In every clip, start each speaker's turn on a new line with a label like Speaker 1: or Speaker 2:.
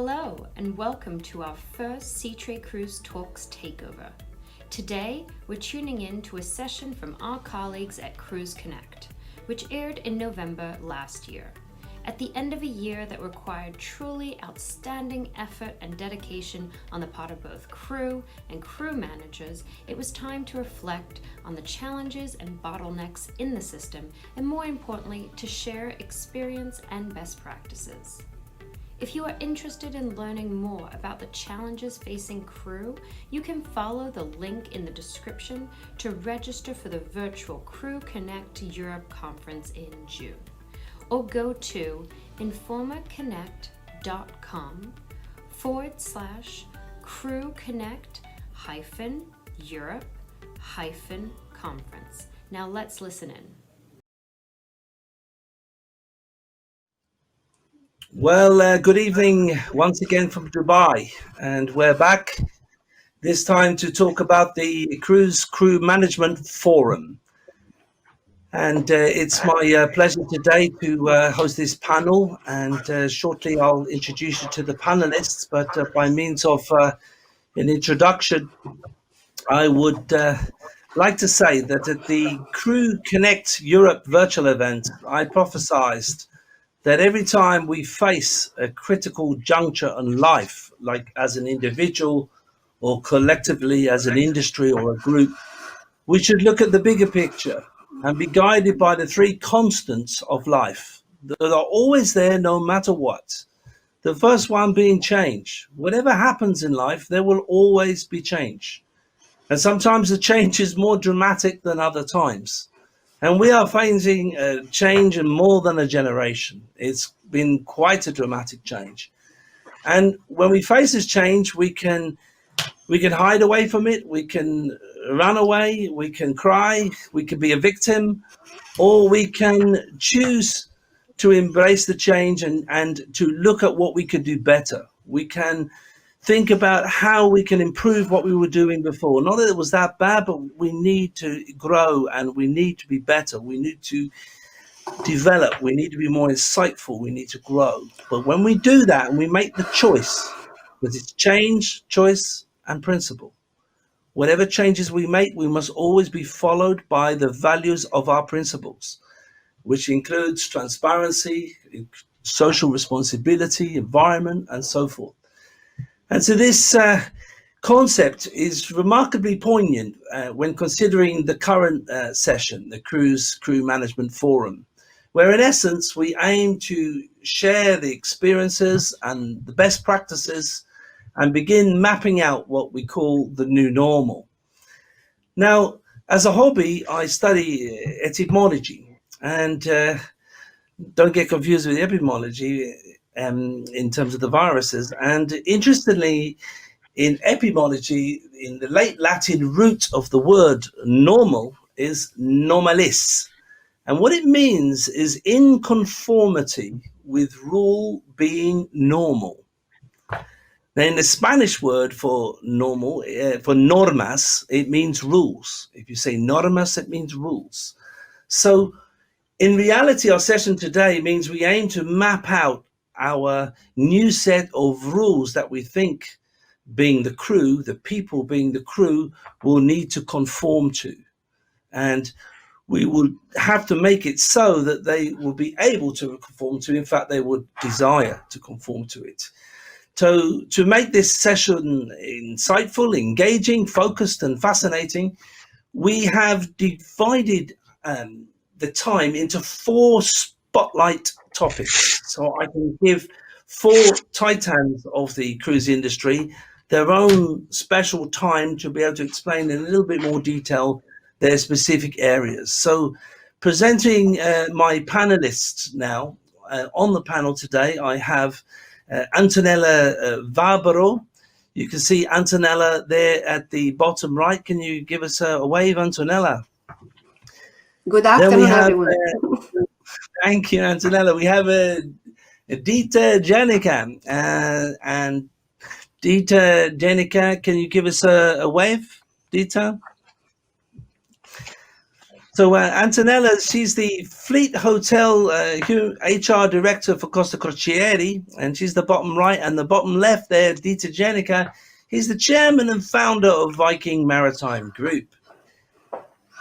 Speaker 1: Hello and welcome to our first Seatrade Cruise Talks Takeover. Today, we're tuning in to a session from our colleagues at CruiseConnect, which aired in November last year. At the end of a year that required truly outstanding effort and dedication on the part of both crew and crew managers, it was time to reflect on the challenges and bottlenecks in the system, and more importantly, to share experience and best practices. If you are interested in learning more about the challenges facing crew, you can follow the link in the description to register for the virtual CruiseConnect Europe conference in June. Or go to informaconnect.com/CruiseConnect-Europe-conference. Now let's listen in.
Speaker 2: Well, good evening once again from Dubai, and we're back this time to talk about the Cruise Crew Management Forum. And it's my pleasure today to host this panel, and shortly I'll introduce you to the panelists, but by means of an introduction, I would like to say that at the CruiseConnect Europe virtual event, I prophesized that every time we face a critical juncture in life, like as an individual or collectively as an industry or a group, we should look at the bigger picture and be guided by the three constants of life that are always there no matter what. The first one being change. Whatever happens in life, there will always be change. And sometimes the change is more dramatic than other times. And we are facing a change in more than a generation. It's been quite a dramatic change. And when we face this change, we can hide away from it, we can run away, we can cry, we can be a victim, or we can choose to embrace the change and to look at what we could do better. We can think about how we can improve what we were doing before. Not that it was that bad, but we need to grow and we need to be better. We need to develop. We need to be more insightful. We need to grow. But when we do that and we make the choice, because it's change, choice, and principle. Whatever changes we make, we must always be followed by the values of our principles, which includes transparency, social responsibility, environment, and so forth. And so this concept is remarkably poignant when considering the current session, the Cruise Crew Management Forum, where in essence we aim to share the experiences and the best practices and begin mapping out what we call the new normal. Now, as a hobby, I study etymology, and don't get confused with etymology in terms of the viruses. And interestingly, in etymology, in the late Latin root of the word normal is normalis. And what it means is in conformity with rule being normal. Now, in the Spanish word for normal, for normas, it means rules. If you say normas, it means rules. So in reality, our session today means we aim to map out our new set of rules that we think being the crew, the people being the crew, will need to conform to. And we will have to make it so that they will be able to conform to, in fact, they would desire to conform to it. So to make this session insightful, engaging, focused, and fascinating, we have divided the time into 4 spotlight topics. So I can give 4 titans of the cruise industry their own special time to be able to explain in a little bit more detail their specific areas. So presenting my panelists now, on the panel today, I have Antonella Barbaro. You can see Antonella there at the bottom right. Can you give us a wave, Antonella?
Speaker 3: Good afternoon, everyone.
Speaker 2: Thank you, Antonella. We have Dita Jaenicke. And Dita Jaenicke, can you give us a wave, Dita? So Antonella, she's the Fleet Hotel HR Director for Costa Crociere, and she's the bottom right, and the bottom left there, Dieter Jaenicke. He's the chairman and founder of Viking Maritime Group.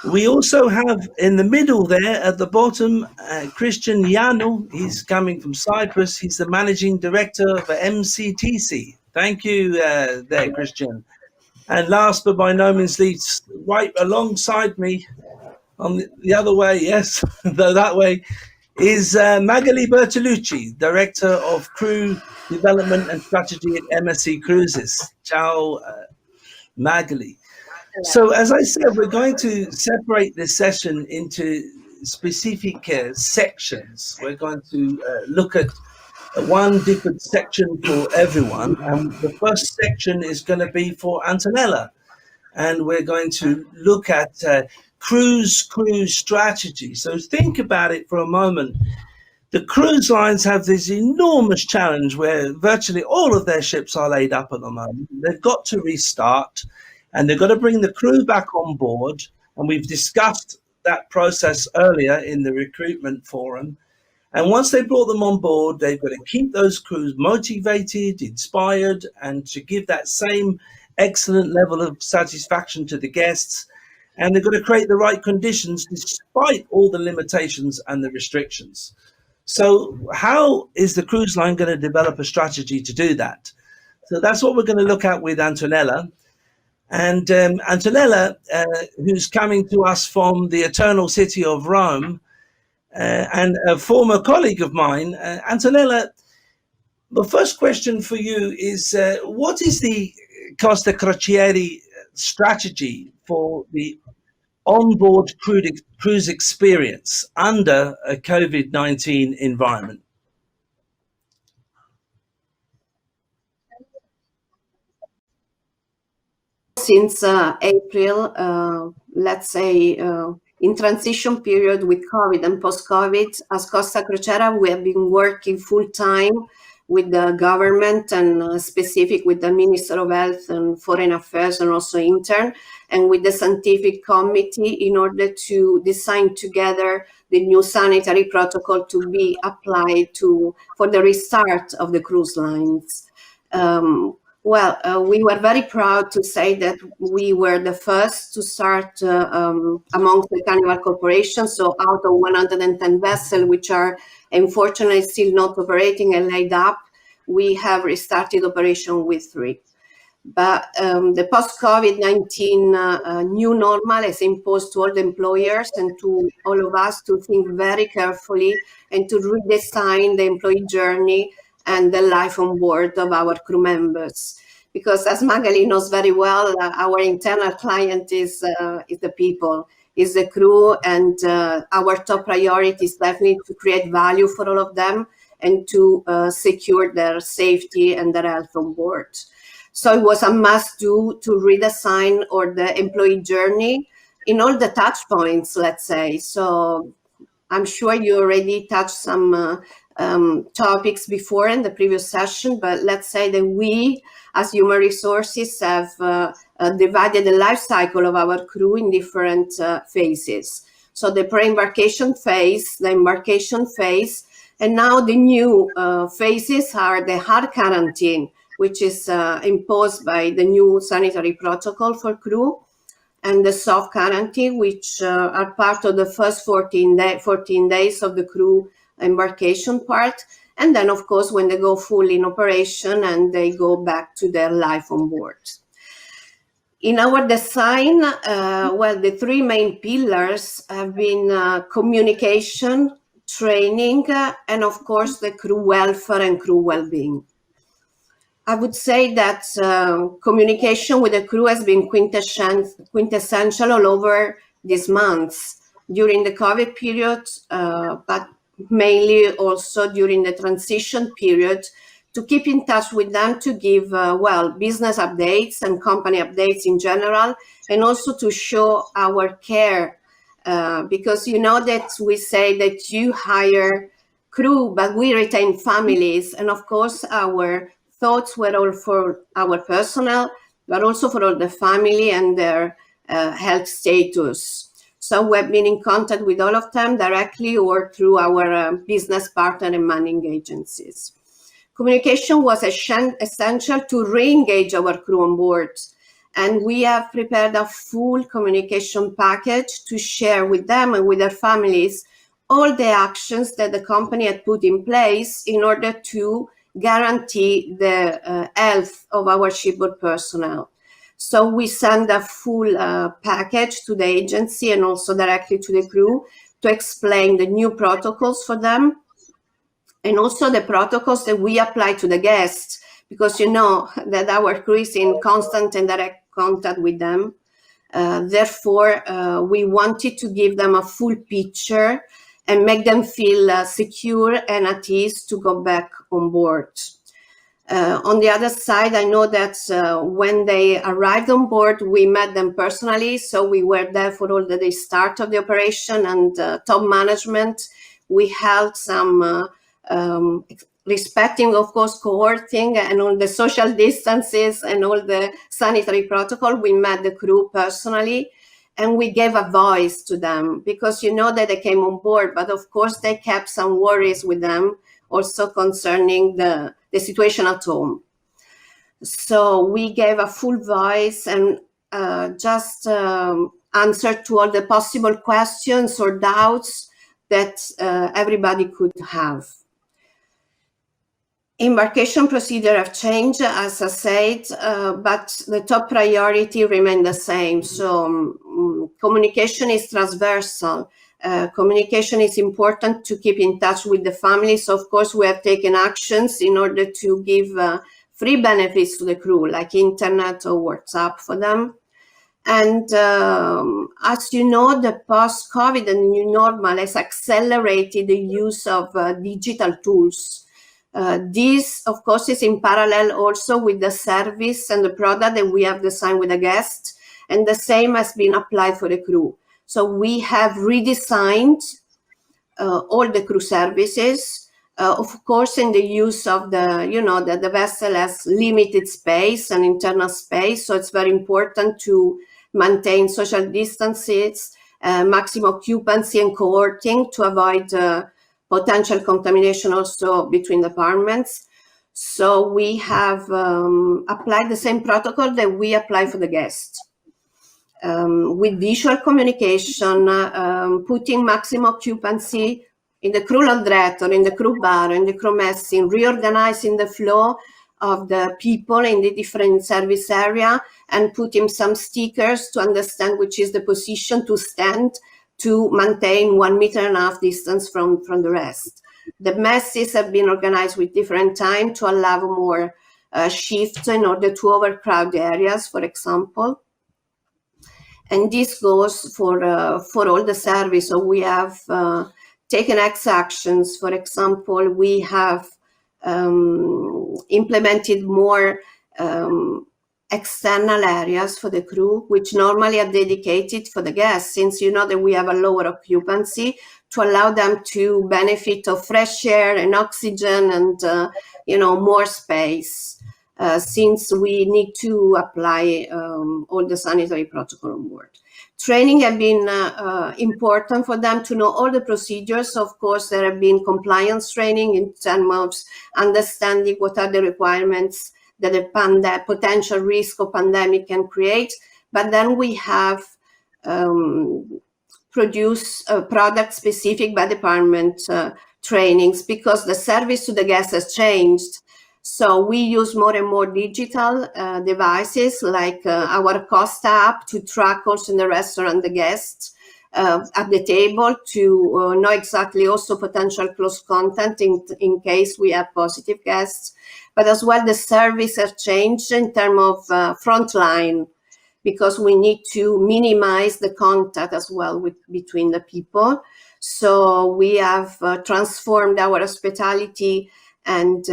Speaker 2: We also have in the middle there at the bottom, Christian Ioannou. He's coming from Cyprus. He's the managing director for MCTC. Thank you there, Christian. And last but by no means least, right alongside me, on the other way, yes, that way, is Magali Berolucci, Director of Crew Development and Strategy at MSC Cruises. Ciao, Magali. So as I said, we're going to separate this session into specific sections. We're going to look at one different section for everyone. And the first section is going to be for Antonella. And we're going to look at cruise strategy. So think about it for a moment. The cruise lines have this enormous challenge where virtually all of their ships are laid up at the moment. They've got to restart and they've got to bring the crew back on board. And we've discussed that process earlier in the recruitment forum. And once they brought them on board, they've got to keep those crews motivated, inspired, and to give that same excellent level of satisfaction to the guests. And they've got to create the right conditions despite all the limitations and the restrictions. So how is the cruise line going to develop a strategy to do that? So that's what we're going to look at with Antonella. And Antonella, who's coming to us from the eternal city of Rome, and a former colleague of mine, Antonella, the first question for you is, what is the Costa Crociere strategy for the onboard cruise experience under a COVID-19 environment?
Speaker 3: Since April, let's say, in transition period with COVID and post-COVID, as Costa Crociere, we have been working full-time with the government and specific with the Minister of Health and Foreign Affairs and also intern, and with the scientific committee in order to design together the new sanitary protocol to be applied for the restart of the cruise lines. We were very proud to say that we were the first to start amongst the Carnival Corporation. So out of 110 vessels, which are unfortunately still not operating and laid up, we have restarted operation with 3. But the post-COVID-19 new normal is imposed to all the employers and to all of us to think very carefully and to redesign the employee journey and the life on board of our crew members. Because as Magali knows very well, our internal client is the people, is the crew, and our top priority is definitely to create value for all of them and to secure their safety and their health on board. So it was a must-do to redesign or the employee journey in all the touch points, let's say. So I'm sure you already touched some topics before in the previous session, but let's say that we, as human resources, have divided the life cycle of our crew in different phases. So the pre-embarkation phase, the embarkation phase, and now the new phases are the hard quarantine, which is imposed by the new sanitary protocol for crew, and the soft quarantine, which are part of the first 14 days of the crew embarkation part. And then, of course, when they go fully in operation and they go back to their life on board. In our design, the 3 main pillars have been communication, training, and of course, the crew welfare and crew well-being. I would say that communication with the crew has been quintessential all over these months during the COVID period, but mainly also during the transition period, to keep in touch with them, to give, business updates and company updates in general, and also to show our care, because you know that we say that you hire crew, but we retain families. And of course, our thoughts were all for our personnel, but also for all the family and their health status. So we've been in contact with all of them directly or through our business partner and manning agencies. Communication was essential to re-engage our crew on board. And we have prepared a full communication package to share with them and with their families all the actions that the company had put in place in order to guarantee the health of our shipboard personnel. So we send a full package to the agency and also directly to the crew to explain the new protocols for them and also the protocols that we apply to the guests, because you know that our crew is in constant and direct contact with them. Therefore, we wanted to give them a full picture and make them feel secure and at ease to go back on board. On the other side, I know that when they arrived on board, we met them personally. So we were there for all the start of the operation and top management. We held some respecting, of course, cohorting and all the social distances and all the sanitary protocol. We met the crew personally and we gave a voice to them because you know that they came on board, but of course they kept some worries with them also concerning the situation at home. So we gave a full voice and just answered to all the possible questions or doubts that everybody could have. Embarkation procedure have changed, as I said, but the top priority remained the same. So communication is transversal. Communication is important to keep in touch with the families. Of course, we have taken actions in order to give free benefits to the crew, like internet or WhatsApp for them. And as you know, the post-COVID and new normal has accelerated the use of digital tools. This, of course, is in parallel also with the service and the product that we have designed with the guests, and the same has been applied for the crew. So we have redesigned all the crew services, of course, in the use of the vessel has limited space and internal space, so it's very important to maintain social distances, maximum occupancy and cohorting to avoid potential contamination also between departments. So we have applied the same protocol that we apply for the guests. With visual communication, putting maximum occupancy in the crew laundrette or in the crew bar, in the crew messing, reorganizing the flow of the people in the different service area and putting some stickers to understand which is the position to stand to maintain 1.5 meters distance from the rest. The messes have been organized with different time to allow more shifts in order to overcrowd the areas, for example. And this goes for all the service. So we have taken X actions. For example, we have implemented more external areas for the crew, which normally are dedicated for the guests, since you know that we have a lower occupancy, to allow them to benefit of fresh air and oxygen and more space, since we need to apply all the sanitary protocol on board. Training have been important for them to know all the procedures. Of course, there have been compliance training in terms of understanding what are the requirements that the potential risk of pandemic can create. But then we have produced product specific by department trainings because the service to the guests has changed. So we use more and more digital devices like our Costa app to track also in the restaurant the guests at the table to know exactly also potential close contact in case we have positive guests. But as well, the service has changed in terms of frontline because we need to minimize the contact as well between the people. So we have transformed our hospitality and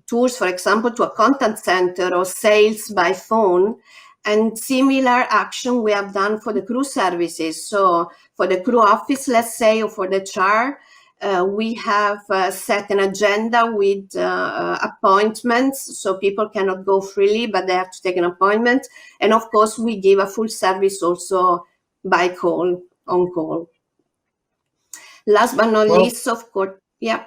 Speaker 3: tools, for example, to a contact center or sales by phone, and similar action we have done for the crew services. So for the crew office, let's say, or for the HR, we have set an agenda with appointments, so people cannot go freely, but they have to take an appointment. And of course, we give a full service also by call, on call. Last but not least, of course, yeah.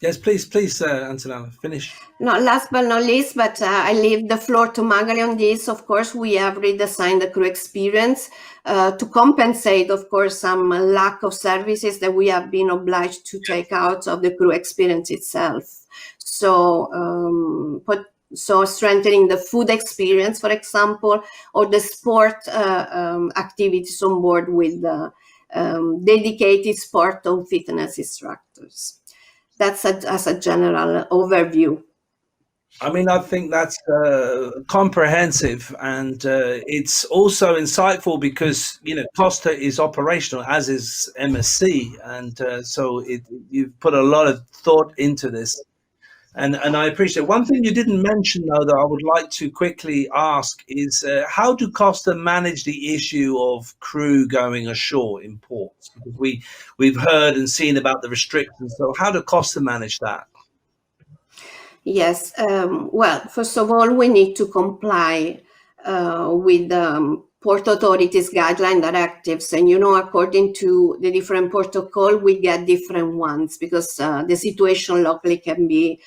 Speaker 2: Yes, please, Antonella, finish.
Speaker 3: No, last but not least, but I leave the floor to Magali on this. Of course, we have redesigned the crew experience to compensate, of course, some lack of services that we have been obliged to take out of the crew experience itself. So, strengthening the food experience, for example, or the sport activities on board with dedicated sport or fitness instructors. That's as a general overview.
Speaker 2: I mean, I think that's comprehensive, and it's also insightful because, you know, Costa is operational, as is MSC, and so you've put a lot of thought into this. And I appreciate. One thing you didn't mention, though, that I would like to quickly ask is how do Costa manage the issue of crew going ashore in ports? Because we've heard and seen about the restrictions. So how do Costa manage that?
Speaker 3: Yes. Well, first of all, we need to comply with Port Authority's guideline directives. And, you know, according to the different protocol, we get different ones because the situation locally can be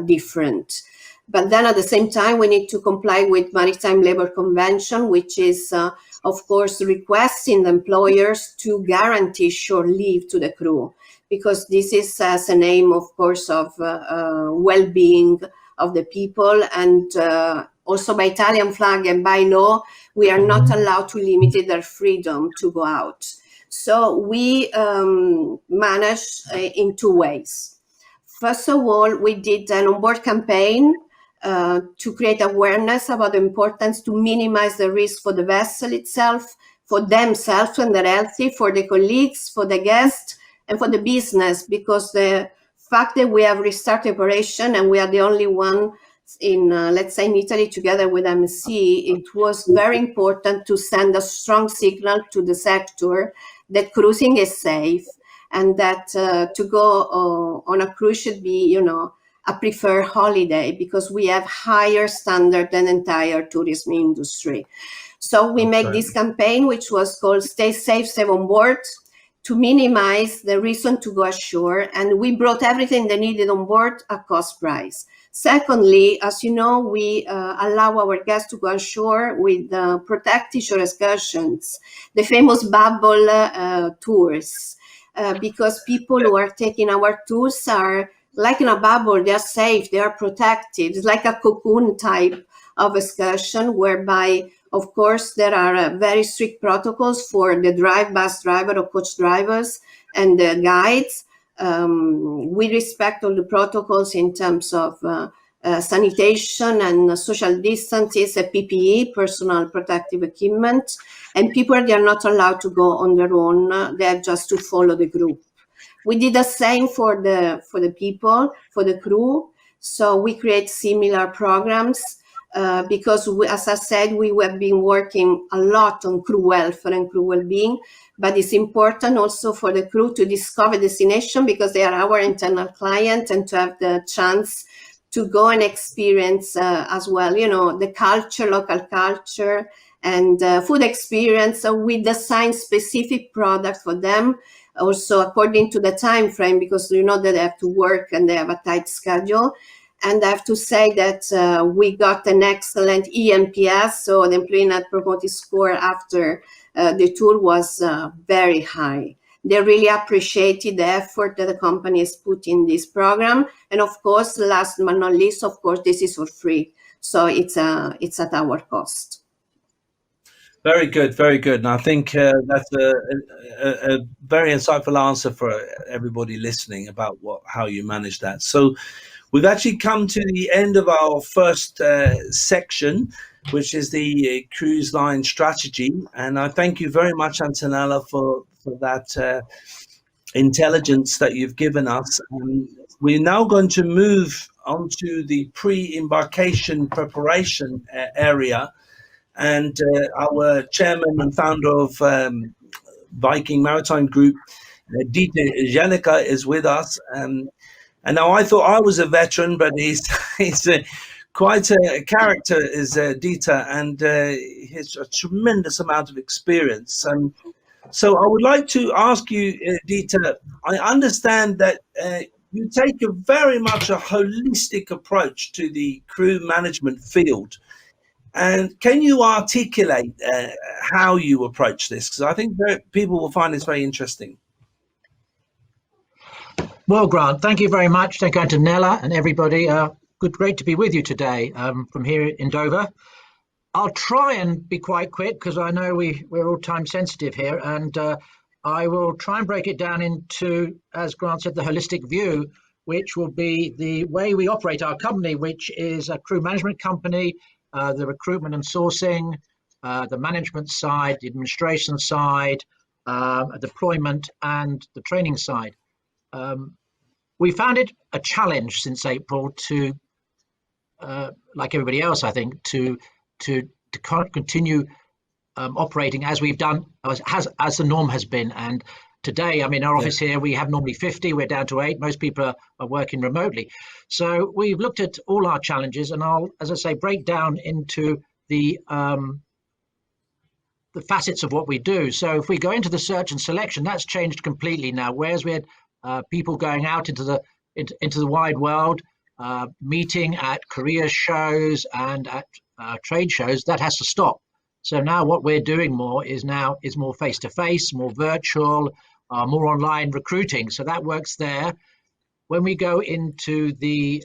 Speaker 3: different. But then at the same time, we need to comply with Maritime Labour Convention, which is, of course, requesting the employers to guarantee shore leave to the crew, because this is as an aim, of course, of well-being of the people. And also by Italian flag and by law, we are not allowed to limit their freedom to go out. So we manage in two ways. First of all, we did an onboard campaign to create awareness about the importance to minimize the risk for the vessel itself, for themselves and their healthy, for the colleagues, for the guests, and for the business, because the fact that we have restarted operation and we are the only one in, let's say, in Italy together with MSC, it was very important to send a strong signal to the sector that cruising is safe and that to go on a cruise should be, you know, a preferred holiday because we have higher standard than entire tourism industry. So we made this campaign, which was called Stay Safe, Save on Board, to minimize the reason to go ashore. And we brought everything they needed on board at cost price. Secondly, as you know, we allow our guests to go ashore with protected shore excursions, the famous bubble tours, because people who are taking our tours are like in a bubble, they are safe, they are protected. It's like a cocoon type of excursion whereby, of course, there are very strict protocols for the bus driver or coach drivers and the guides. We respect all the protocols in terms of sanitation and social distances, PPE, personal protective equipment, and people, they are not allowed to go on their own. They have just to follow the group. We did the same for the people, for the crew. So we create similar programs because, as I said, we have been working a lot on crew welfare and crew well-being. But it's important also for the crew to discover destination because they are our internal client and to have the chance to go and experience as well, you know, the culture, local culture, and food experience. So we design specific products for them, also according to the time frame, because you know that they have to work and they have a tight schedule. And I have to say that we got an excellent ENPS, so the Employee Net Promoter Score after the tour was very high. They really appreciated the effort that the company has put in this program. And of course, last but not least, of course, this is for free. So it's at our cost.
Speaker 2: Very good, very good. And I think that's a very insightful answer for everybody listening about how you manage that. So we've actually come to the end of our first section, which is the cruise line strategy. And I thank you very much, Antonella, for that intelligence that you've given us. We're now going to move on to the pre-embarkation preparation area. And our chairman and founder of Viking Maritime Group, Jaenicke, is with us. And now I thought I was a veteran, but he's quite a character is Dieter, and he has a tremendous amount of experience. So I would like to ask you, Dieter, I understand that you take a very much a holistic approach to the crew management field. And can you articulate how you approach this? Because I think people will find this very interesting.
Speaker 4: Well, Grant, thank you very much. Thank you, Antonella, and everybody. Great to be with you today from here in Dover. I'll try and be quite quick because I know we're all time sensitive here, and I will try and break it down into, as Grant said, the holistic view, which will be the way we operate our company, which is a crew management company, the recruitment and sourcing, the management side, the administration side, deployment, and the training side. We found it a challenge since April to, like everybody else, I think, to continue operating as we've done, as the norm has been. And today, I mean, our office here, we have normally 50, we're down to 8. Most people are working remotely. So we've looked at all our challenges, and I'll, as I say, break down into the facets of what we do. So if we go into the search and selection, that's changed completely now. Whereas we had people going out into the wide world, meeting at career shows and at trade shows, that has to stop. So now what we're doing more is more face-to-face, more virtual, more online recruiting. So that works there. When we go into the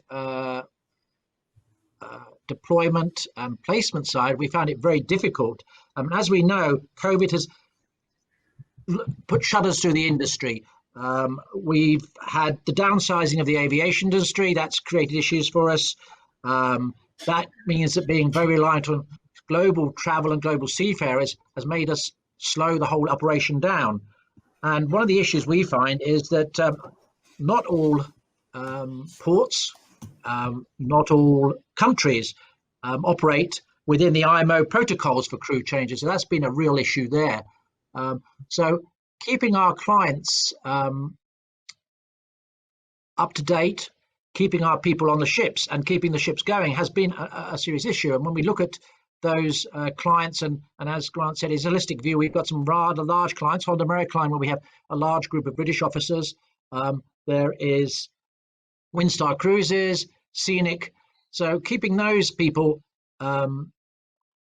Speaker 4: deployment and placement side, we found it very difficult. As we know, COVID has put shudders through the industry. We've had the downsizing of the aviation industry. That's created issues for us. That means that being very reliant on global travel and global seafarers has made us slow the whole operation down. And one of the issues we find is that not all ports, not all countries operate within the IMO protocols for crew changes. So that's been a real issue there. So keeping our clients up to date, keeping our people on the ships and keeping the ships going has been a serious issue. And when we look at those clients, and as Grant said, his holistic view, we've got some rather large clients, Honda Maritime, where we have a large group of British officers. There is Windstar Cruises, Jaenicke. So keeping those people on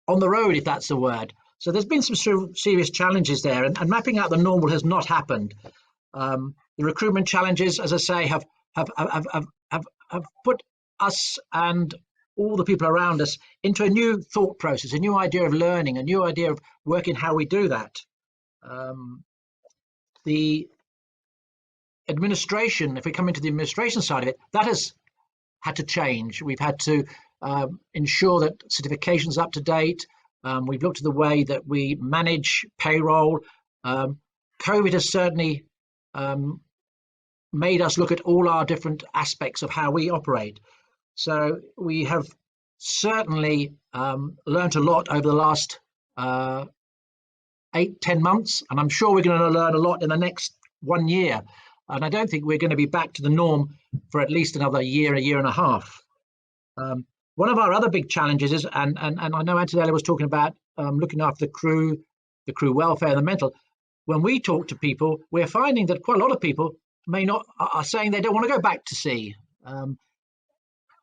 Speaker 4: the road, if that's the word. So there's been some serious challenges there, and mapping out the normal has not happened. The recruitment challenges, as I say, have put us and all the people around us into a new thought process, a new idea of learning, a new idea of working, how we do that. The administration, if we come into the administration side of it, that has had to change. We've had to ensure that certification's up to date. We've looked at the way that we manage payroll. COVID has certainly made us look at all our different aspects of how we operate. So we have certainly learned a lot over the last 8-10 months, and I'm sure we're going to learn a lot in the next 1 year. And I don't think we're going to be back to the norm for at least another year and a half. One of our other big challenges is, and I know Antonella was talking about looking after the crew welfare and the mental. When we talk to people, we're finding that quite a lot of people are saying they don't want to go back to sea.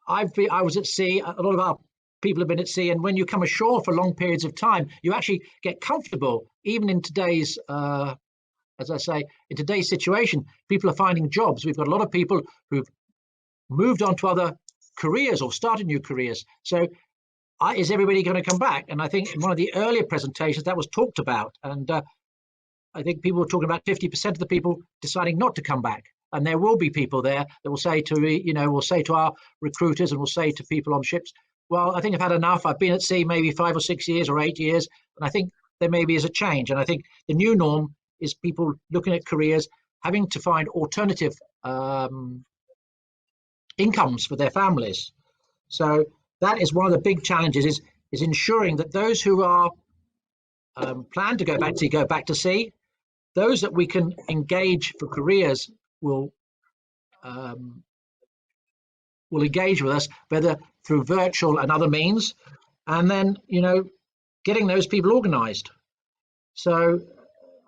Speaker 4: I was at sea. A lot of our people have been at sea, and when you come ashore for long periods of time, you actually get comfortable. Even in today's, as I say, in today's situation, people are finding jobs. We've got a lot of people who've moved on to other careers or started new careers. So is everybody going to come back? And I think in one of the earlier presentations that was talked about, and I think people were talking about 50% of the people deciding not to come back. And there will be people there that will say to our recruiters and will say to people on ships, well, I think I've had enough. I've been at sea maybe 5 or 6 years or 8 years. And I think there maybe is a change. And I think the new norm is people looking at careers, having to find alternative incomes for their families. So that is one of the big challenges is ensuring that those who are plan to go back to sea. Those that we can engage for careers will will engage with us, whether through virtual and other means, and then, getting those people organized. So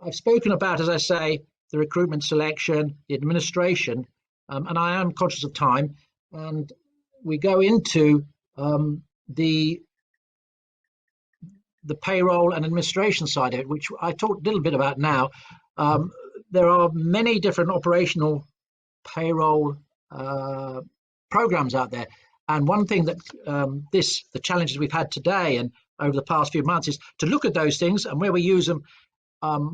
Speaker 4: I've spoken about, as I say, the recruitment, selection, the administration, and I am conscious of time, and we go into the payroll and administration side of it, which I talked a little bit about now. There are many different operational payroll programs out there, and one thing that the challenges we've had today and over the past few months is to look at those things, and where we use them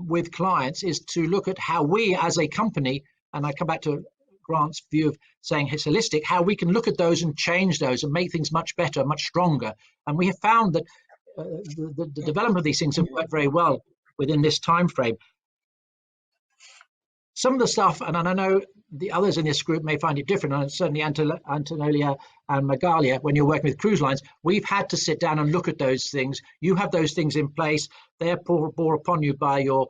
Speaker 4: with clients is to look at how we as a company, and I come back to Grant's view of saying it's holistic, how we can look at those and change those and make things much better, much stronger. And we have found that the development of these things have worked very well within this time frame. Some of the stuff, and I know the others in this group may find it different, and certainly Antonia and Magali, when you're working with cruise lines, we've had to sit down and look at those things. You have those things in place. They're brought upon you by your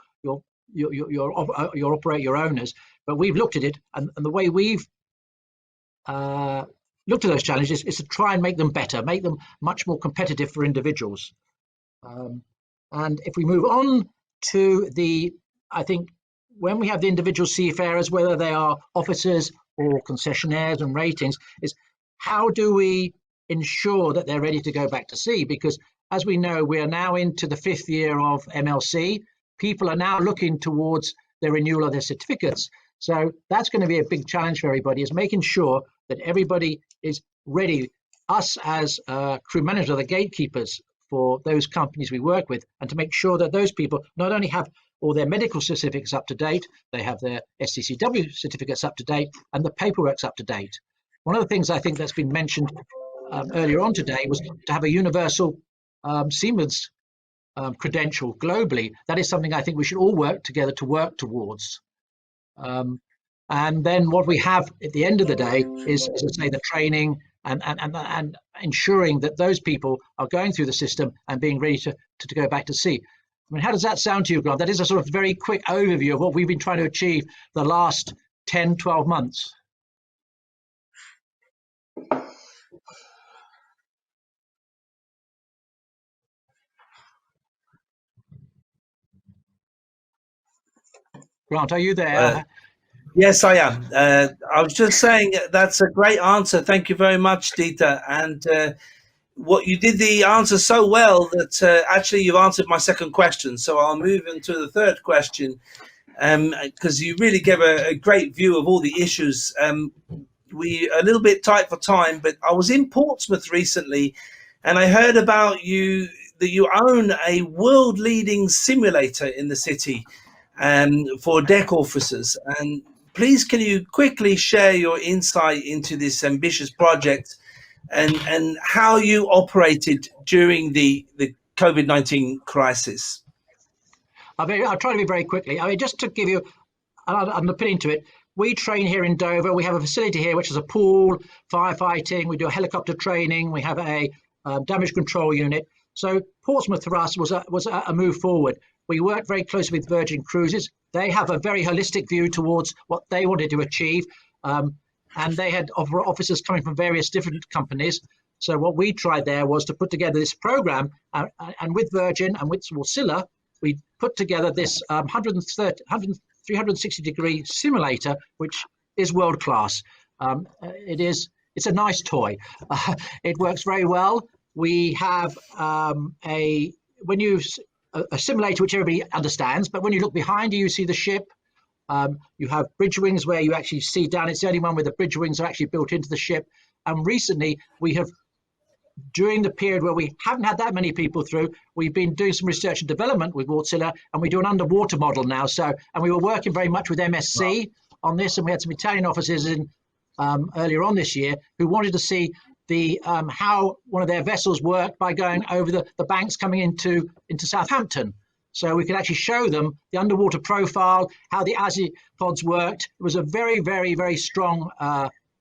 Speaker 4: owners. But we've looked at it, and the way we've looked at those challenges is to try and make them better, make them much more competitive for individuals. And if we move on to I think, when we have the individual seafarers, whether they are officers or concessionaires and ratings, is how do we ensure that they're ready to go back to sea? Because as we know, we are now into the 5th year of MLC. People are now looking towards the renewal of their certificates. So that's going to be a big challenge for everybody, is making sure that everybody is ready. Us as crew manager, the gatekeepers for those companies we work with, and to make sure that those people not only have all their medical certificates up to date, they have their SCCW certificates up to date, and the paperwork's up to date. One of the things I think that's been mentioned earlier on today was to have a universal Siemens credential globally. That is something I think we should all work together to work towards. And then what we have at the end of the day is, as I say, the training and ensuring that those people are going through the system and being ready to go back to sea. I mean, how does that sound to you, Grant? That is a sort of very quick overview of what we've been trying to achieve the last 10, 12 months. Grant, are you there?
Speaker 2: Yes, I am. I was just saying that's a great answer. Thank you very much, Dieter. And what you did the answer so well that actually you've answered my second question. So I'll move into the third question, because you really gave a great view of all the issues. We a little bit tight for time, but I was in Portsmouth recently, and I heard about you that you own a world-leading simulator in the city for deck officers. And please, can you quickly share your insight into this ambitious project and how you operated during the COVID-19 crisis?
Speaker 4: I'll try to be very quickly. I mean, just to give you an underpinning to it, we train here in Dover. We have a facility here which is a pool, firefighting. We do helicopter training. We have a damage control unit. So Portsmouth for us was a move forward. We worked very closely with Virgin Cruises. They have a very holistic view towards what they wanted to achieve. And they had officers coming from various different companies. So what we tried there was to put together this program, and with Virgin and with Wärtsilä, we put together this 360-degree simulator, which is world class. It's a nice toy. It works very well. We have a simulator which everybody understands, but when you look behind you, you see the ship. You have bridge wings where you actually see down. It's the only one where the bridge wings are actually built into the ship. And recently we have, during the period where we haven't had that many people through, we've been doing some research and development with Wärtsilä, and we do an underwater model now. So, and we were working very much with MSC on this, and we had some Italian officers in earlier on this year who wanted to see the how one of their vessels worked by going over the banks coming into Southampton. So we could actually show them the underwater profile, how the azipods worked. It was a very, very, very strong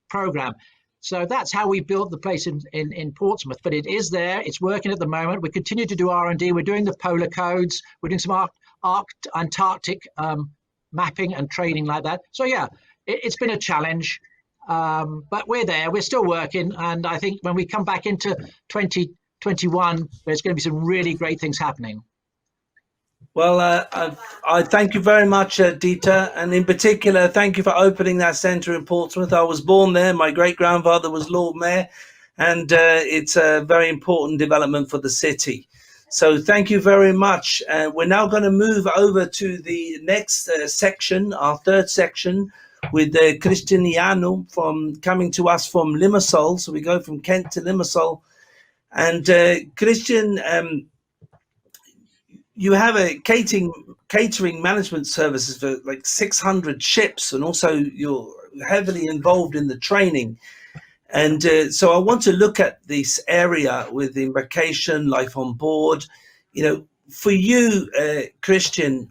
Speaker 4: program. So that's how we built the place in Portsmouth. But it is there. It's working at the moment. We continue to do R&D. We're doing the polar codes. We're doing some Antarctic mapping and training like that. So yeah, it's been a challenge. but we're there. We're still working, and I think when we come back into 2021, there's going to be some really great things happening.
Speaker 2: Well, I thank you very much, Dieter, and in particular, thank you for opening that centre in Portsmouth. I was born there. My great-grandfather was Lord Mayor, and it's a very important development for the city. So thank you very much. We're now going to move over to the next section, our third section, with Christian Ioannou coming to us from Limassol. So we go from Kent to Limassol. And Christian, you have a catering management services for like 600 ships, and also you're heavily involved in the training. And so I want to look at this area with embarkation, life on board. You know, for you, Christian,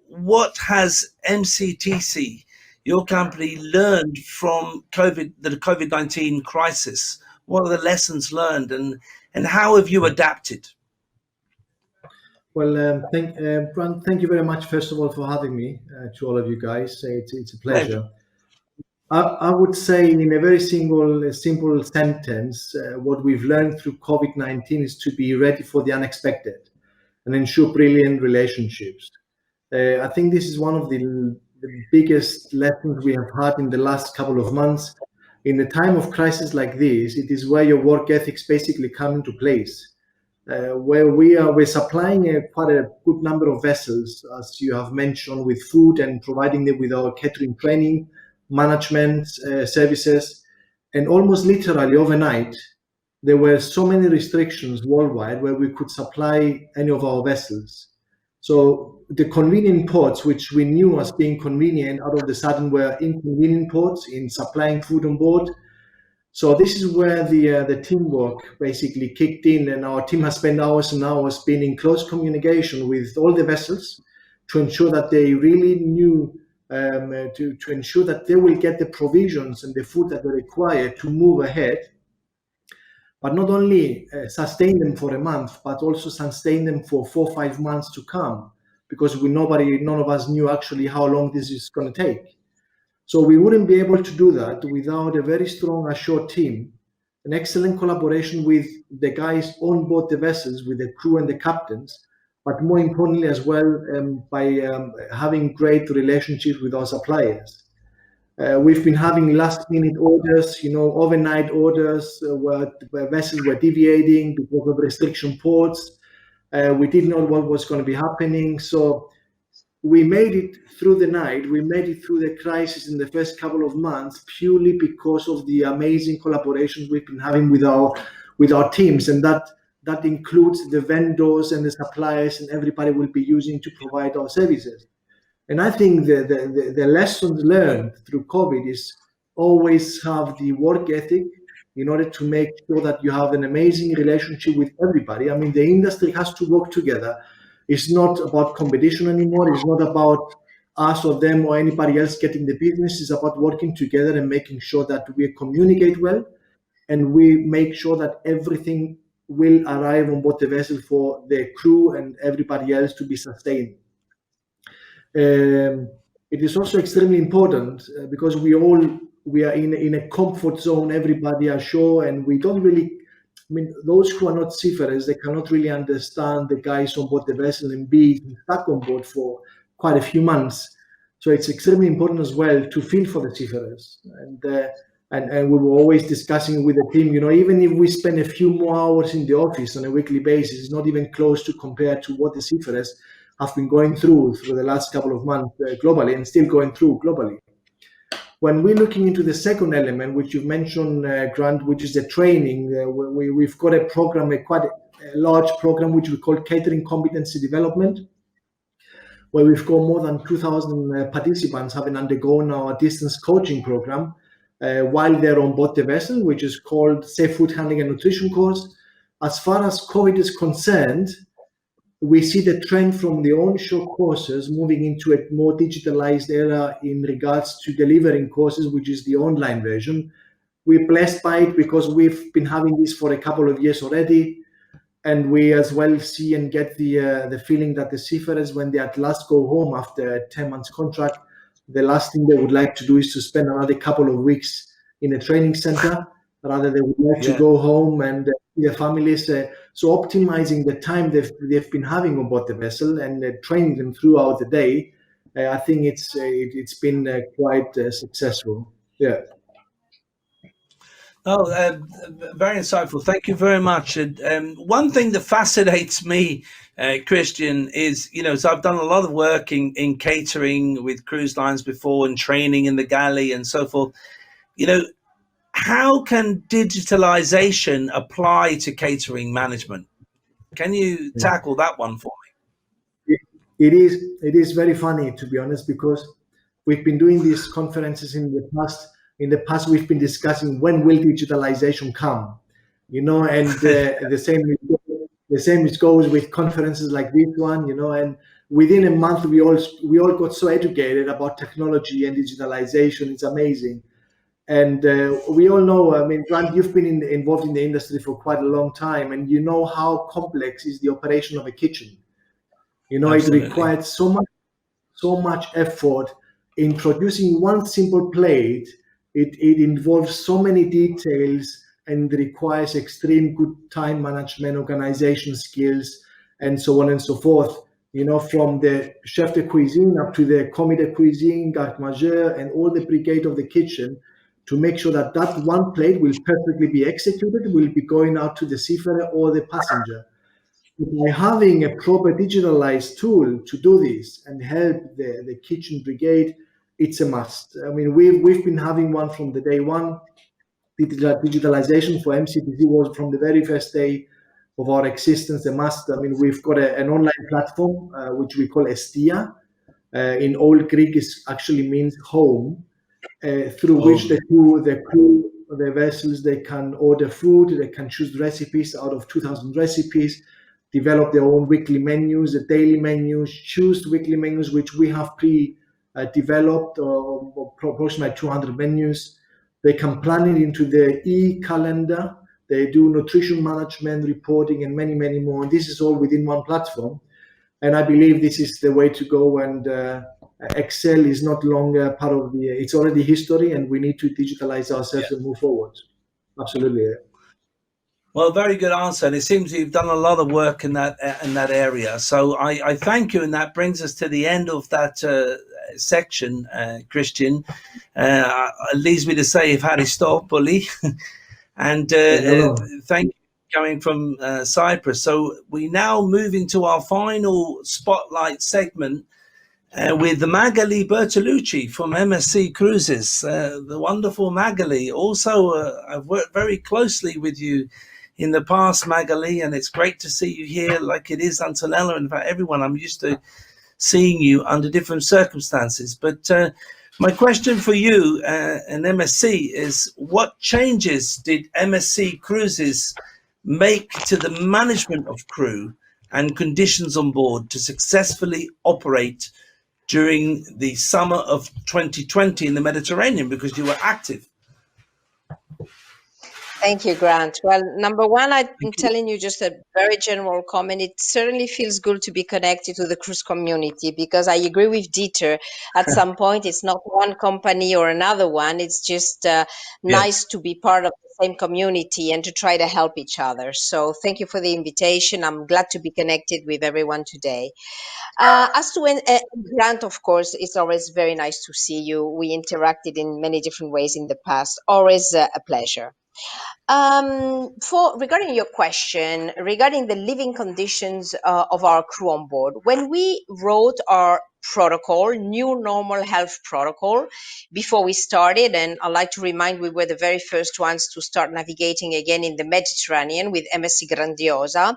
Speaker 2: what has MCTC, your company, learned from the COVID-19 crisis? What are the lessons learned, and how have you adapted?
Speaker 5: Well, Grant, thank you very much, first of all, for having me, to all of you guys. It's a pleasure. I would say in a very simple sentence, what we've learned through COVID-19 is to be ready for the unexpected and ensure brilliant relationships. I think this is one of the biggest lessons we have had in the last couple of months. In a time of crisis like this, it is where your work ethics basically come into place. Where we're supplying quite a good number of vessels, as you have mentioned, with food and providing them with our catering training, management services, and almost literally overnight, there were so many restrictions worldwide where we could supply any of our vessels. So the convenient ports, which we knew as being convenient, out of the sudden were inconvenient ports in supplying food on board. So this is where the teamwork basically kicked in, and our team has spent hours and hours being in close communication with all the vessels to ensure that they really knew, to ensure that they will get the provisions and the food that they require to move ahead, but not only sustain them for a month, but also sustain them for 4 or 5 months to come, because none of us knew actually how long this is going to take. So we wouldn't be able to do that without a very strong assured team, an excellent collaboration with the guys on board the vessels, with the crew and the captains, but more importantly as well, by having great relationships with our suppliers. We've been having last-minute orders, overnight orders, where vessels were deviating because of restriction ports. We didn't know what was going to be happening. So we made it through the night. We made it through the crisis in the first couple of months purely because of the amazing collaborations we've been having with our teams, and that includes the vendors and the suppliers and everybody will be using to provide our services. And I think the lessons learned through COVID is always have the work ethic in order to make sure that you have an amazing relationship with everybody. I mean, the industry has to work together. It's not about competition anymore. It's not about us or them or anybody else getting the business. It's about working together and making sure that we communicate well and we make sure that everything will arrive on board the vessel for the crew and everybody else to be sustained. It is also extremely important because we are in a comfort zone, everybody ashore, and we don't really, those who are not seafarers, they cannot really understand the guys on board the vessel and be stuck on board for quite a few months. So it's extremely important as well to feel for the seafarers. And we were always discussing with the team, even if we spend a few more hours in the office on a weekly basis, it's not even close to compare to what the seafarers have been going through the last couple of months globally and still going through globally. When we're looking into the second element, which you've mentioned, Grant, which is the training, we've got a program, quite a large program, which we call Catering Competency Development, where we've got more than 2,000 participants having undergone our distance coaching program while they're on board the vessel, which is called Safe Food Handling and Nutrition course. As far as COVID is concerned, we see the trend from the onshore courses moving into a more digitalized era in regards to delivering courses, which is the online version. We're blessed by it because we've been having this for a couple of years already. And we as well see and get the feeling that the seafarers, when they at last go home after a 10 months contract, the last thing they would like to do is to spend another couple of weeks in a training center, rather they would like to go home and see their families. So optimizing the time they've been having on board the vessel and training them throughout the day, I think it's been quite successful. Yeah.
Speaker 2: Oh, very insightful. Thank you very much. And one thing that fascinates me, Christian, is, so I've done a lot of work in catering with cruise lines before and training in the galley and so forth. How can digitalization apply to catering management? Can you tackle that one for me?
Speaker 5: It is very funny, to be honest, because we've been doing these conferences in the past. In the past, we've been discussing when will digitalization come, and the same goes with conferences like this one, and within a month we all got so educated about technology and digitalization. It's amazing. And we all know, I mean, Grant, you've been involved in the industry for quite a long time, and you know how complex is the operation of a kitchen. Absolutely. It required so much effort in producing one simple plate. It involves so many details and requires extreme good time management, organization skills, and so on and so forth. From the chef de cuisine up to the commis de cuisine, garde manger, and all the brigade of the kitchen, to make sure that one plate will perfectly be executed, will be going out to the seafarer or the passenger. By having a proper digitalized tool to do this and help the kitchen brigade, it's a must. I mean, we've been having one from the day one. Digitalization for MCTC was from the very first day of our existence a must. I mean, we've got an online platform which we call Estia. In Old Greek, it actually means home, through which the crew, the vessels, they can order food, they can choose recipes out of 2,000 recipes, develop their own weekly menus, the daily menus, choose weekly menus, which we have developed, approximately 200 menus. They can plan it into their e-calendar. They do nutrition management, reporting, and many, many more. And this is all within one platform. And I believe this is the way to go. And Excel is not longer part of it's already history, and we need to digitalize ourselves and move forward. Absolutely.
Speaker 2: Well, very good answer. And it seems you've done a lot of work in that area. So I thank you. And that brings us to the end of that section, Christian. It leaves me to say, Ευχαριστώ πολύ. And thank you coming from Cyprus. So we now move into our final spotlight segment with the Magali Berolucci from MSC Cruises. The wonderful Magali. Also, I've worked very closely with you in the past, Magali, and it's great to see you here like it is Antonella. In fact, everyone, I'm used to seeing you under different circumstances. But my question for you and MSC is, what changes did MSC Cruises make to the management of crew and conditions on board to successfully operate during the summer of 2020 in the Mediterranean, because you were active?
Speaker 6: Thank you, Grant. Well, number one, I'm telling you just a very general comment. It certainly feels good to be connected to the cruise community, because I agree with Dieter. At some point, it's not one company or another one. It's just nice to be part of the same community and to try to help each other. So thank you for the invitation. I'm glad to be connected with everyone today. As to Grant, of course, it's always very nice to see you. We interacted in many different ways in the past. Always a pleasure. Regarding your question, regarding the living conditions of our crew on board, when we wrote our protocol, new normal health protocol, before we started, and I'd like to remind, we were the very first ones to start navigating again in the Mediterranean with MSC Grandiosa,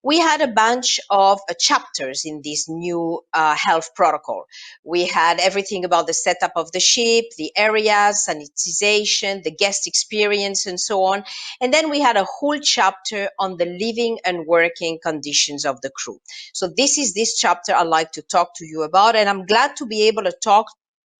Speaker 6: we had a bunch of chapters in this new health protocol. We had everything about the setup of the ship, the areas, sanitization, the guest experience, and so on. And then we had a whole chapter on the living and working conditions of the crew. So this is this chapter I'd like to talk to you about, and I'm glad to be able to talk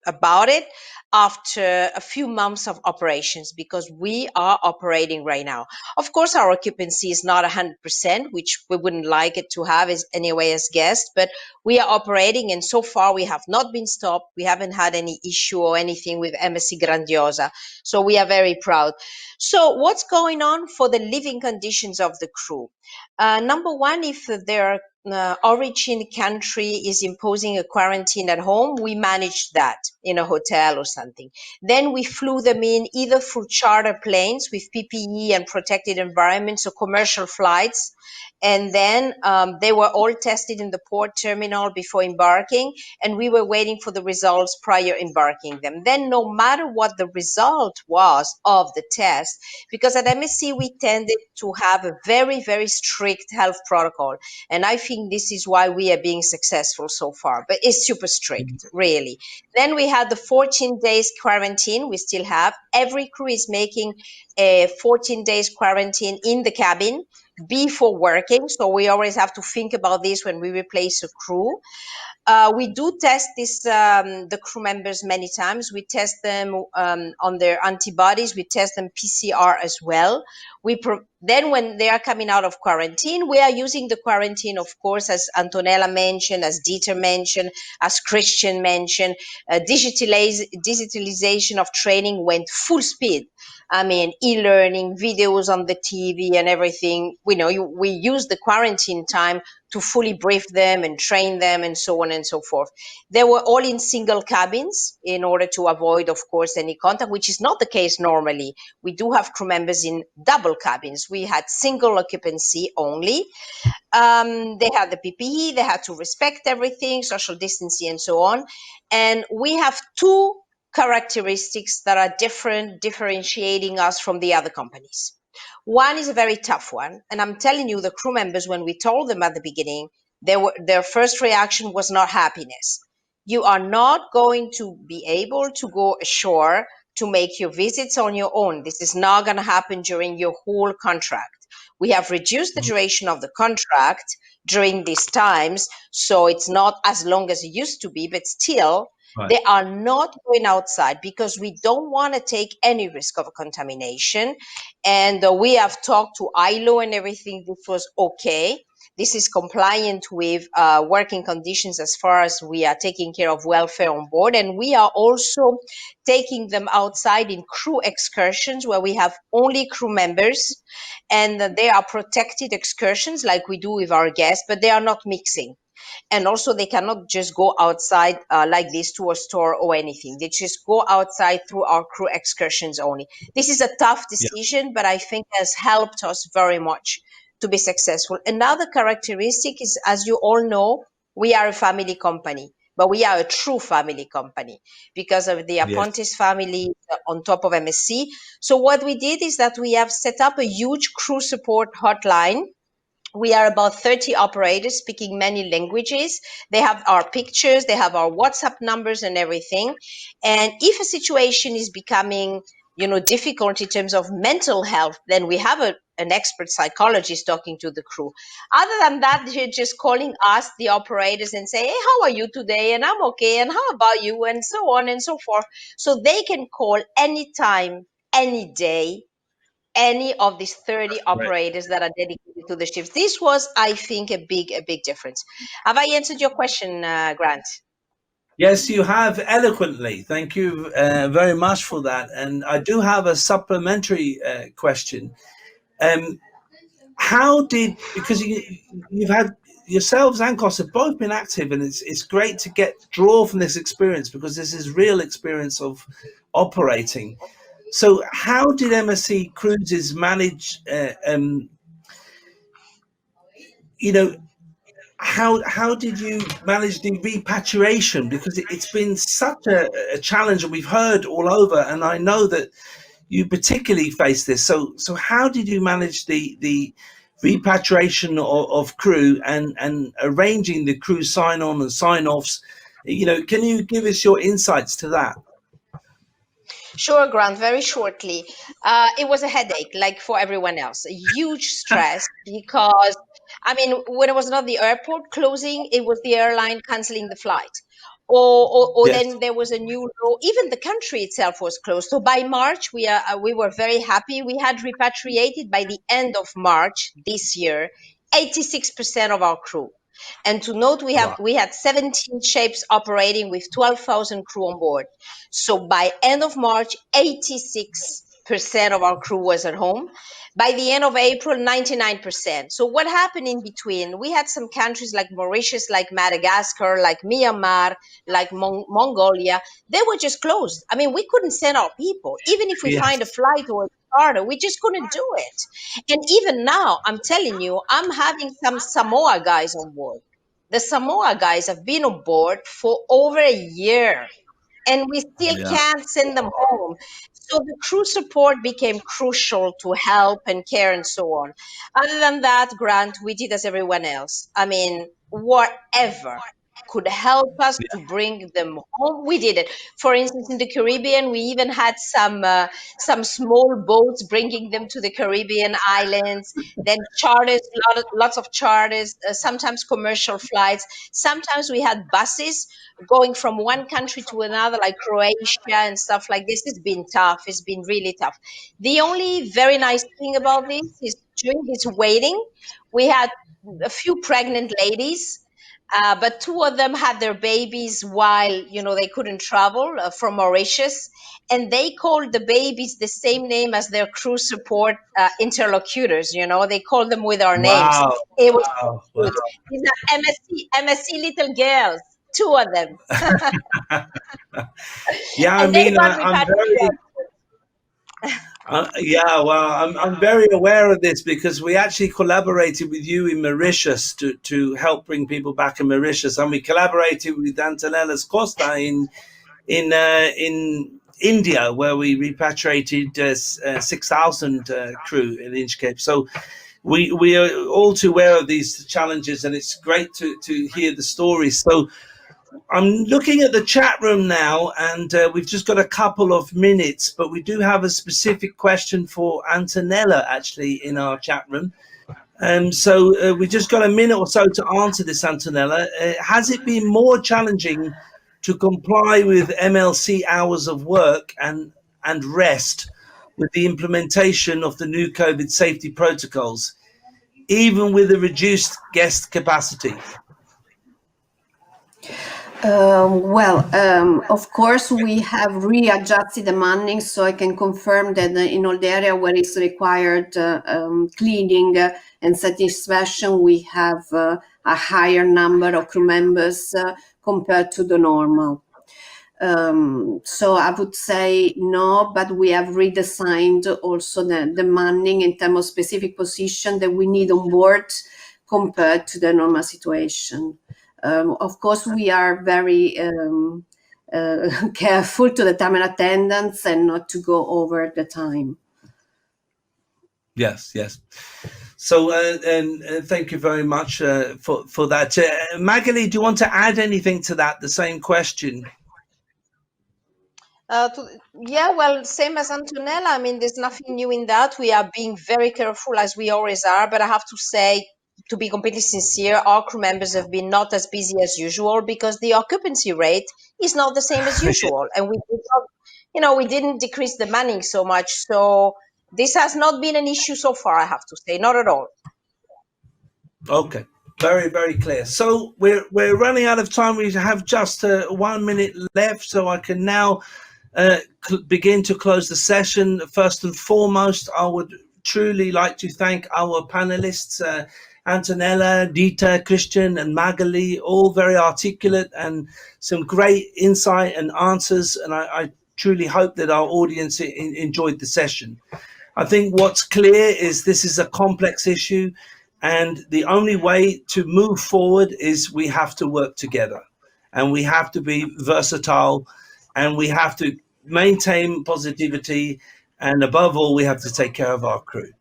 Speaker 6: about it after a few months of operations, because we are operating right now. Of course, our occupancy is not 100%, which we wouldn't like it to have as anyway as guests, but we are operating, and so far we have not been stopped. We haven't had any issue or anything with MSC Grandiosa, so we are very proud. So what's going on for the living conditions of the crew? Number one, if their origin country is imposing a quarantine at home, we managed that in a hotel or something. Then we flew them in either through charter planes with PPE and protected environments or commercial flights. And then they were all tested in the port terminal before embarking, and we were waiting for the results prior embarking them. Then no matter what the result was of the test, because at MSC we tended to have a very, very strict health protocol. And I think this is why we are being successful so far, but it's super strict, really. Then we had the 14 days quarantine. We still have. Every crew is making a 14 days quarantine in the cabin before working. So we always have to think about this when we replace a crew. We do test the crew members many times. We test them on their antibodies. We test them PCR as well. Then when they are coming out of quarantine, we are using the quarantine, of course, as Antonella mentioned, as Dieter mentioned, as Christian mentioned. Digitalization of training went full speed. I mean, e-learning, videos on the TV and everything. We use the quarantine time to fully brief them and train them and so on and so forth. They were all in single cabins in order to avoid, of course, any contact, which is not the case normally. We do have crew members in double cabins. We had single occupancy only. They had the PPE, they had to respect everything, social distancing and so on. And we have two characteristics that are differentiating us from the other companies. One is a very tough one, and I'm telling you, the crew members, when we told them at the beginning, their first reaction was not happiness. You are not going to be able to go ashore to make your visits on your own. This is not going to happen during your whole contract. We have reduced the duration of the contract during these times, so it's not as long as it used to be, but still,
Speaker 2: Right.
Speaker 6: they are not going outside because we don't want to take any risk of contamination. And we have talked to ILO and everything. This was okay. This is compliant with working conditions as far as we are taking care of welfare on board. And we are also taking them outside in crew excursions where we have only crew members, and they are protected excursions like we do with our guests, but they are not mixing. And also they cannot just go outside like this to a store or anything. They just go outside through our crew excursions only. This is a tough decision, but I think has helped us very much to be successful. Another characteristic is, as you all know, we are a family company, but we are a true family company because of the Apontes family on top of MSC. So what we did is that we have set up a huge crew support hotline. We are about 30 operators speaking many languages. They have our pictures, they have our WhatsApp numbers and everything. And if a situation is becoming, difficult in terms of mental health, then we have an expert psychologist talking to the crew. Other than that, they're just calling us, the operators, and say, hey, how are you today? And I'm okay. And how about you? And so on and so forth. So they can call anytime, any day, any of these 30 operators that are dedicated to the shifts. This was, I think, a big difference. Have I answered your question, Grant?
Speaker 2: Yes, you have eloquently. Thank you very much for that. And I do have a supplementary question. Because you've had yourselves and Kos have both been active, and it's great to draw from this experience because this is real experience of operating. So how did MSC Cruises manage, how did you manage the repatriation? Because it's been such a challenge, and we've heard all over, and I know that you particularly face this. So how did you manage the repatriation of crew and arranging the crew sign-on and sign-offs? Can you give us your insights to that?
Speaker 6: Sure, Grant, very shortly. It was a headache, like for everyone else, a huge stress because, when it was not the airport closing, it was the airline canceling the flight. or
Speaker 2: Yes.
Speaker 6: then there was a new law. Even the country itself was closed. So by March, we were very happy. We had repatriated by the end of March this year 86% of our crew. And to note, we had 17 ships operating with 12,000 crew on board. So by end of March, 86% of our crew was at home. By the end of April, 99%. So what happened in between? We had some countries like Mauritius, like Madagascar, like Myanmar, like Mongolia. They were just closed. I mean, we couldn't send our people. Even if we find a flight or a charter, we just couldn't do it. And even now, I'm telling you, I'm having some Samoa guys on board. The Samoa guys have been on board for over a year, and we still can't send them home. So the crew support became crucial to help and care and so on. Other than that, Grant, we did as everyone else. I mean, whatever could help us to bring them home, we did it. For instance, in the Caribbean, we even had some small boats bringing them to the Caribbean islands. Then charters, lots of charters, sometimes commercial flights. Sometimes we had buses going from one country to another, like Croatia and stuff like this. It's been tough. It's been really tough. The only very nice thing about this is during this waiting, we had a few pregnant ladies, but two of them had their babies while they couldn't travel from Mauritius, and they called the babies the same name as their crew support interlocutors. They called them with our names. It was good. These are MSC little girls, two of them.
Speaker 2: Yeah,
Speaker 6: And
Speaker 2: I'm very. I'm very aware of this because we actually collaborated with you in Mauritius to help bring people back in Mauritius, and we collaborated with Antonella's Costa in India, where we repatriated 6,000 crew in Inchcape. So we are all too aware of these challenges, and it's great to hear the stories. So I'm looking at the chat room now, and we've just got a couple of minutes, but we do have a specific question for Antonella actually in our chat room. So we just got a minute or so to answer this, Antonella. Has it been more challenging to comply with MLC hours of work and rest with the implementation of the new COVID safety protocols, even with a reduced guest capacity?
Speaker 3: Of course, we have readjusted the manning, so I can confirm that in all the area where it's required cleaning and satisfaction, we have a higher number of crew members compared to the normal. So I would say no, but we have redesigned also the manning in terms of specific position that we need on board compared to the normal situation. Of course, we are very careful to determine attendance and not to go over the time.
Speaker 2: Yes. So, and thank you very much for that. Magali, do you want to add anything to that? The same question.
Speaker 6: Same as Antonella. I mean, there's nothing new in that. We are being very careful, as we always are. But I have to say, to be completely sincere, our crew members have been not as busy as usual because the occupancy rate is not the same as usual, and we didn't decrease the manning so much. So this has not been an issue so far, I have to say, not at all.
Speaker 2: Okay, very, very clear. So we're running out of time. We have just 1 minute left, so I can now begin to close the session. First and foremost, I would truly like to thank our panelists, Antonella, Dita, Christian, and Magali, all very articulate and some great insight and answers. And I truly hope that our audience enjoyed the session. I think what's clear is this is a complex issue, and the only way to move forward is we have to work together, and we have to be versatile, and we have to maintain positivity, and above all, we have to take care of our crew.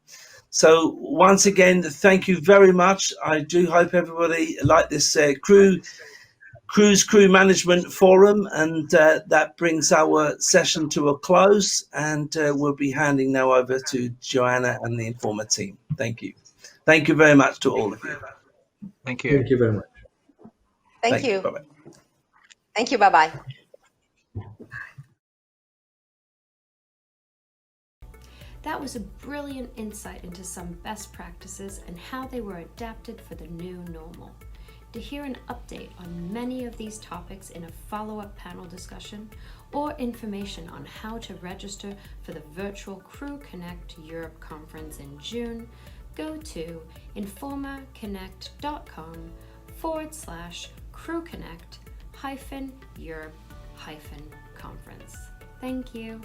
Speaker 2: So once again, thank you very much. I do hope everybody liked this Cruise Crew Management Forum, and that brings our session to a close, and we'll be handing now over to Joanna and the Informa team. Thank you. Thank you very much to all of you.
Speaker 4: Thank you.
Speaker 5: Thank you very much.
Speaker 6: Thank you.
Speaker 2: Bye-bye.
Speaker 6: Thank you. Bye-bye.
Speaker 1: That was a brilliant insight into some best practices and how they were adapted for the new normal. To hear an update on many of these topics in a follow-up panel discussion, or information on how to register for the virtual CruiseConnect Europe conference in June, go to informaconnect.com/CruiseConnect-Europe-conference. Thank you.